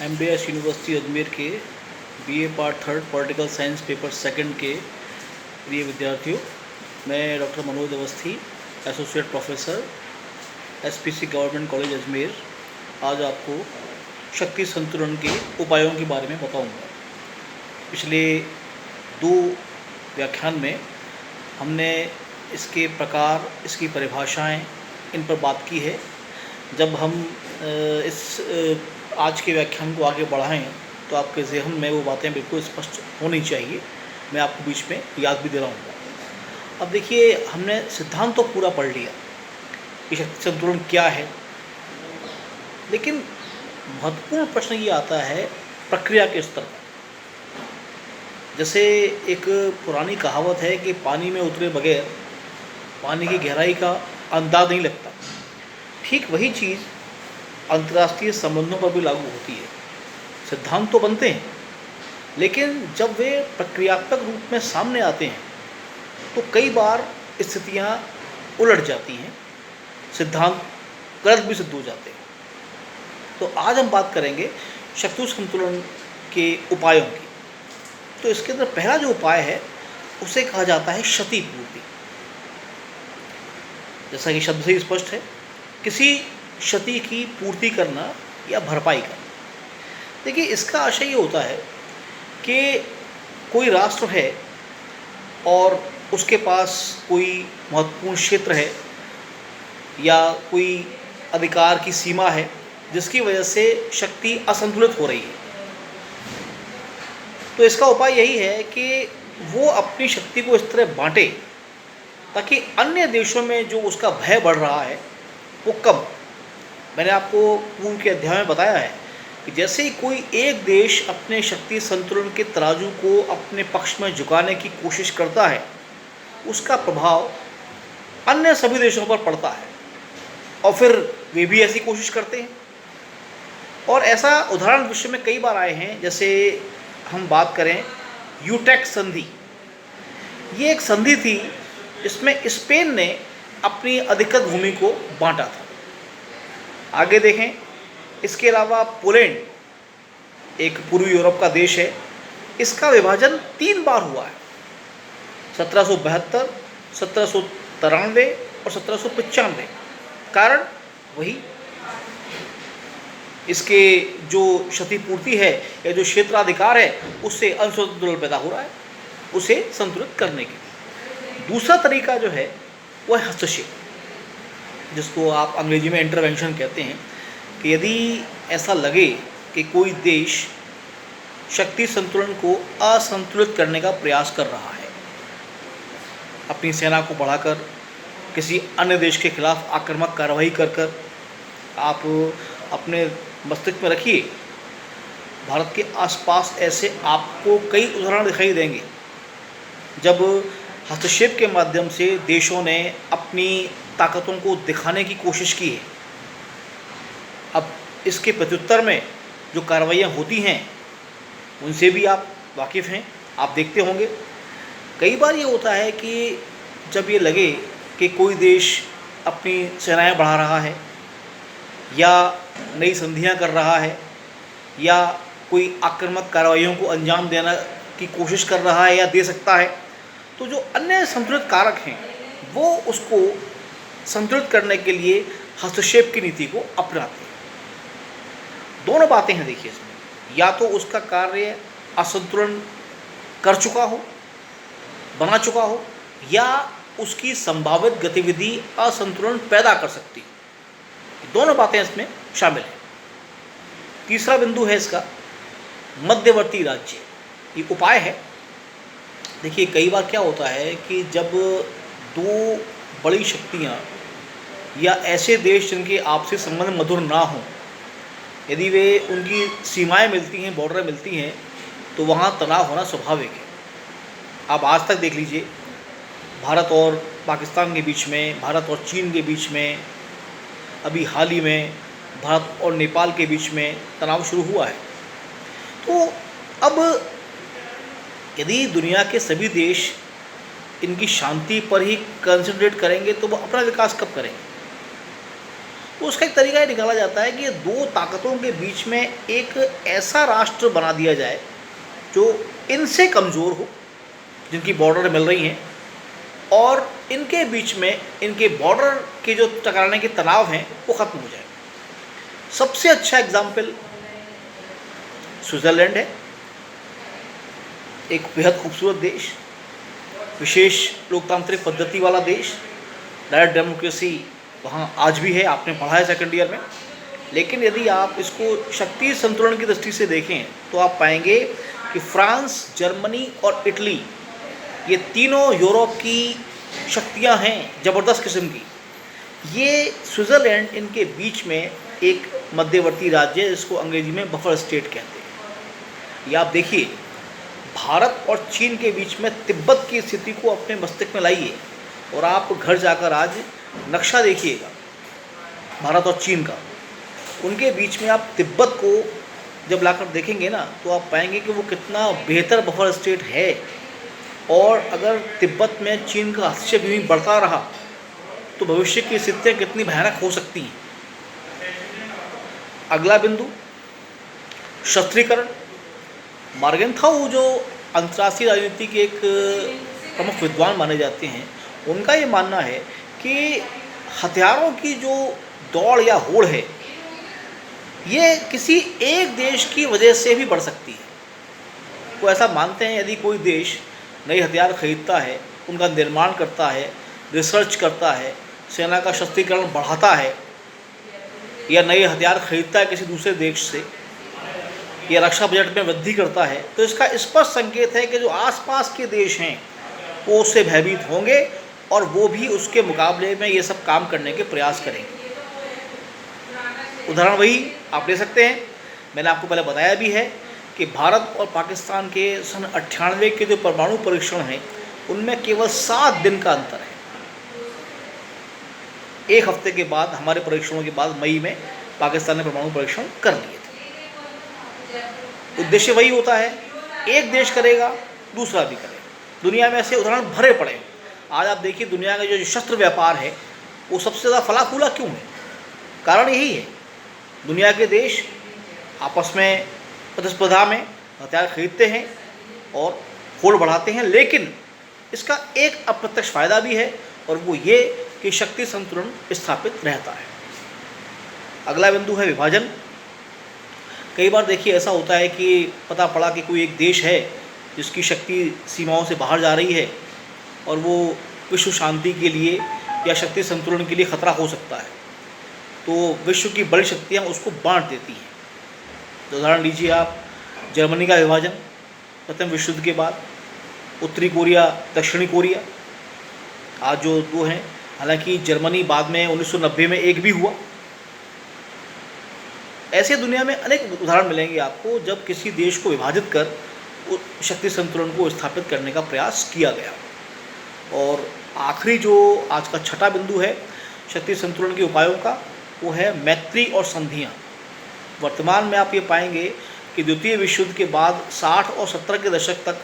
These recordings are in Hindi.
एमडीएस यूनिवर्सिटी अजमेर के BA part third political science paper second के प्रिय विद्यार्थियों, मैं doctor Manoj Awasthi, associate professor, SPC government college Ajmer, आज आपको शक्ति संतुलन के उपायों के बारे में बताऊंगा। पिछले 2 व्याख्यान में हमने इसके प्रकार, इसकी परिभाषाएं, इन पर बात की है। जब हम आज के व्याख्यान को आगे बढ़ाएं तो आपके ज़हन में वो बातें बिल्कुल स्पष्ट होनी चाहिए। मैं आपको बीच में याद भी दे रहा हूँ। अब देखिए, हमने सिद्धांत तो पूरा पढ़ लिया कि शक्ति संतुलन क्या है, लेकिन महत्वपूर्ण प्रश्न ये आता है प्रक्रिया के स्तर पर। जैसे एक पुरानी कहावत है कि पानी में उतरे बगैर पानी की गहराई का अंदाज नहीं लगता। ठीक वही चीज़ अंतर्राष्ट्रीय संबंधों पर भी लागू होती है। सिद्धांत तो बनते हैं, लेकिन जब वे प्रक्रियात्मक रूप में सामने आते हैं तो कई बार स्थितियां उलट जाती हैं, सिद्धांत गलत भी सिद्ध हो जाते हैं। तो आज हम बात करेंगे शक्ति संतुलन के उपायों की। तो इसके अंदर पहला जो उपाय है उसे कहा जाता है क्षतिपूर्ति। जैसा कि शब्द से ही स्पष्ट है, किसी क्षति की पूर्ति करना या भरपाई करना। देखिए, इसका आशय ये होता है कि कोई राष्ट्र है और उसके पास कोई महत्वपूर्ण क्षेत्र है या कोई अधिकार की सीमा है जिसकी वजह से शक्ति असंतुलित हो रही है। तो इसका उपाय यही है कि वो अपनी शक्ति को इस तरह बांटे ताकि अन्य देशों में जो उसका भय बढ़ रहा है वो कम। मैंने आपको पूर्व के अध्याय में बताया है कि जैसे ही कोई एक देश अपने शक्ति संतुलन के तराजू को अपने पक्ष में झुकाने की कोशिश करता है, उसका प्रभाव अन्य सभी देशों पर पड़ता है और फिर वे भी ऐसी कोशिश करते हैं। और ऐसा उदाहरण विश्व में कई बार आए हैं। जैसे हम बात करें यूटेक संधि, ये एक संधि थी जिसमें स्पेन ने अपनी अधिकृत भूमि को बांटा था। आगे देखें, इसके अलावा पोलैंड, एक पूर्वी यूरोप का देश है, इसका विभाजन 3 बार हुआ है, 1772, 1793 और 1795। कारण वही, इसके जो क्षतिपूर्ति है या जो क्षेत्राधिकार है उससे असंतुलन पैदा हो रहा है, उसे संतुलित करने के लिए। दूसरा तरीका जो है वह है हस्तक्षेप, जिसको आप अंग्रेजी में इंटरवेंशन कहते हैं। कि यदि ऐसा लगे कि कोई देश शक्ति संतुलन को असंतुलित करने का प्रयास कर रहा है, अपनी सेना को बढ़ाकर किसी अन्य देश के खिलाफ आक्रामक कार्रवाई कर आप अपने मस्तिष्क में रखिए, भारत के आसपास ऐसे आपको कई उदाहरण दिखाई देंगे जब हस्तक्षेप के माध्यम से देशों ने अपनी ताकतों को दिखाने की कोशिश की है। अब इसके प्रत्युत्तर में जो कार्रवाइयाँ होती हैं उनसे भी आप वाकिफ़ हैं, आप देखते होंगे। कई बार ये होता है कि जब ये लगे कि कोई देश अपनी सेनाएं बढ़ा रहा है या नई संधियां कर रहा है या कोई आक्रामक कार्रवाइयों को अंजाम देना की कोशिश कर रहा है या दे सकता है, तो जो अन्य संतुलित कारक हैं वो उसको संतुलित करने के लिए हस्तक्षेप की नीति को अपनाते हैं। दोनों बातें हैं देखिए इसमें, या तो उसका कार्य असंतुलन कर चुका हो, बना चुका हो, या उसकी संभावित गतिविधि असंतुलन पैदा कर सकती है। दोनों बातें इसमें शामिल हैं। तीसरा बिंदु है इसका मध्यवर्ती राज्य, ये उपाय है। देखिए, कई बार क्या होता है कि जब 2 बड़ी शक्तियाँ या ऐसे देश जिनके आपसी संबंध मधुर ना हों, यदि वे उनकी सीमाएं मिलती हैं, बॉर्डर मिलती हैं, तो वहाँ तनाव होना स्वाभाविक है। आप आज तक देख लीजिए, भारत और पाकिस्तान के बीच में, भारत और चीन के बीच में, अभी हाल ही में भारत और नेपाल के बीच में तनाव शुरू हुआ है। तो अब यदि दुनिया के सभी देश इनकी शांति पर ही कंसंट्रेट करेंगे तो वो अपना विकास कब करेंगे? तो उसका एक तरीका ये निकाला जाता है कि ये दो ताकतों के बीच में एक ऐसा राष्ट्र बना दिया जाए जो इनसे कमज़ोर हो, जिनकी बॉर्डर मिल रही हैं, और इनके बीच में इनके बॉर्डर के जो टकराने के तनाव हैं वो ख़त्म हो जाए। सबसे अच्छा एग्जाम्पल स्विट्ज़रलैंड है, एक बेहद खूबसूरत देश, विशेष लोकतांत्रिक पद्धति वाला देश, डायरेक्ट डेमोक्रेसी वहाँ आज भी है, आपने पढ़ा है सेकंड ईयर में। लेकिन यदि आप इसको शक्ति संतुलन की दृष्टि से देखें तो आप पाएंगे कि फ्रांस, जर्मनी और इटली, ये तीनों यूरोप की शक्तियाँ हैं ज़बरदस्त किस्म की। ये स्विट्ज़रलैंड इनके बीच में एक मध्यवर्ती राज्य है जिसको अंग्रेजी में बफर स्टेट कहते हैं। ये आप देखिए, भारत और चीन के बीच में तिब्बत की स्थिति को अपने मस्तिष्क में लाइए और आप घर जाकर आज नक्शा देखिएगा भारत और चीन का। उनके बीच में आप तिब्बत को जब लाकर देखेंगे ना तो आप पाएंगे कि वो कितना बेहतर बफर स्टेट है, और अगर तिब्बत में चीन का हस्तक्षेप यूँ बढ़ता रहा तो भविष्य की स्थितियाँ कितनी भयानक हो सकती हैं। अगला बिंदु शस्त्रीकरण। मार्गेंथाउ जो अंतर्राष्ट्रीय राजनीति के एक प्रमुख विद्वान माने जाते हैं, उनका ये मानना है कि हथियारों की जो दौड़ या होड़ है ये किसी एक देश की वजह से भी बढ़ सकती है। वो ऐसा मानते हैं यदि कोई देश नए हथियार खरीदता है, उनका निर्माण करता है, रिसर्च करता है, सेना का शस्त्रीकरण बढ़ाता है, या नए हथियार खरीदता है किसी दूसरे देश से, या रक्षा बजट में वृद्धि करता है, तो इसका स्पष्ट संकेत है कि जो आसपास के देश हैं वो उससे भयभीत होंगे और वो भी उसके मुकाबले में ये सब काम करने के प्रयास करेंगे। उदाहरण वही आप ले सकते हैं, मैंने आपको पहले बताया भी है कि भारत और पाकिस्तान के सन 98 के जो परमाणु परीक्षण हैं उनमें केवल 7 दिन का अंतर है। एक हफ्ते के बाद, हमारे परीक्षणों के बाद मई में पाकिस्तान ने परमाणु परीक्षण कर लिए थे। उद्देश्य वही होता है, एक देश करेगा दूसरा भी करेगा। दुनिया में ऐसे उदाहरण भरे पड़े हैं। आज आप देखिए दुनिया का जो शस्त्र व्यापार है वो सबसे ज़्यादा फला फूला क्यों है? कारण यही है, दुनिया के देश आपस में प्रतिस्पर्धा में हथियार खरीदते हैं और होड़ बढ़ाते हैं, लेकिन इसका एक अप्रत्यक्ष फायदा भी है और वो ये कि शक्ति संतुलन स्थापित रहता है। अगला बिंदु है विभाजन। कई बार देखिए ऐसा होता है कि पता पड़ा कि कोई एक देश है जिसकी शक्ति सीमाओं से बाहर जा रही है और वो विश्व शांति के लिए या शक्ति संतुलन के लिए खतरा हो सकता है, तो विश्व की बड़ी शक्तियाँ उसको बांट देती हैं। तो उदाहरण लीजिए आप जर्मनी का विभाजन प्रथम विश्व युद्ध के बाद, उत्तरी कोरिया, दक्षिणी कोरिया, आज जो दो हैं। हालांकि जर्मनी बाद में 1990 में एक भी हुआ। ऐसे दुनिया में अनेक उदाहरण मिलेंगे आपको जब किसी देश को विभाजित कर शक्ति संतुलन को स्थापित करने का प्रयास किया गया। और आखिरी जो आज का छठा बिंदु है शक्ति संतुलन के उपायों का, वो है मैत्री और संधियाँ। वर्तमान में आप ये पाएंगे कि द्वितीय विश्व युद्ध के बाद 60 और 70 के दशक तक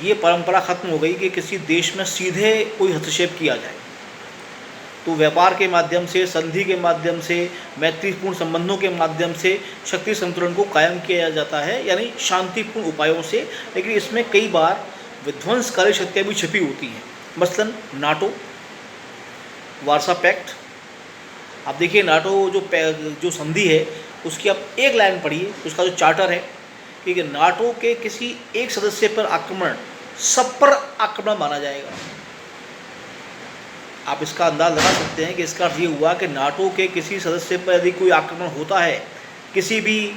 ये परंपरा खत्म हो गई कि किसी देश में सीधे कोई हस्तक्षेप किया जाए। तो व्यापार के माध्यम से, संधि के माध्यम से, मैत्रीपूर्ण संबंधों के माध्यम से शक्ति संतुलन को कायम किया जाता है, यानी शांतिपूर्ण उपायों से। लेकिन इसमें कई बार विध्वंसकारी शक्तियाँ भी छिपी होती हैं। मसलन नाटो, वार्सा पैक्ट। आप देखिए नाटो जो संधि है उसकी आप एक लाइन पढ़िए, उसका जो चार्टर है कि नाटो के किसी एक सदस्य पर आक्रमण सब पर आक्रमण माना जाएगा। आप इसका अंदाज़ लगा सकते हैं कि इसका अर्थ ये हुआ कि नाटो के किसी सदस्य पर यदि कोई आक्रमण होता है किसी भी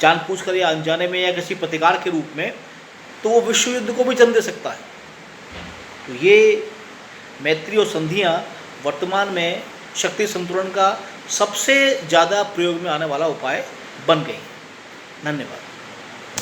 जानबूझकर या अनजाने में या किसी प्रतिकार के रूप में, तो वो विश्व युद्ध को भी जन्म दे सकता है। तो ये मैत्री और संधियाँ वर्तमान में शक्ति संतुलन का सबसे ज़्यादा प्रयोग में आने वाला उपाय बन गई। धन्यवाद।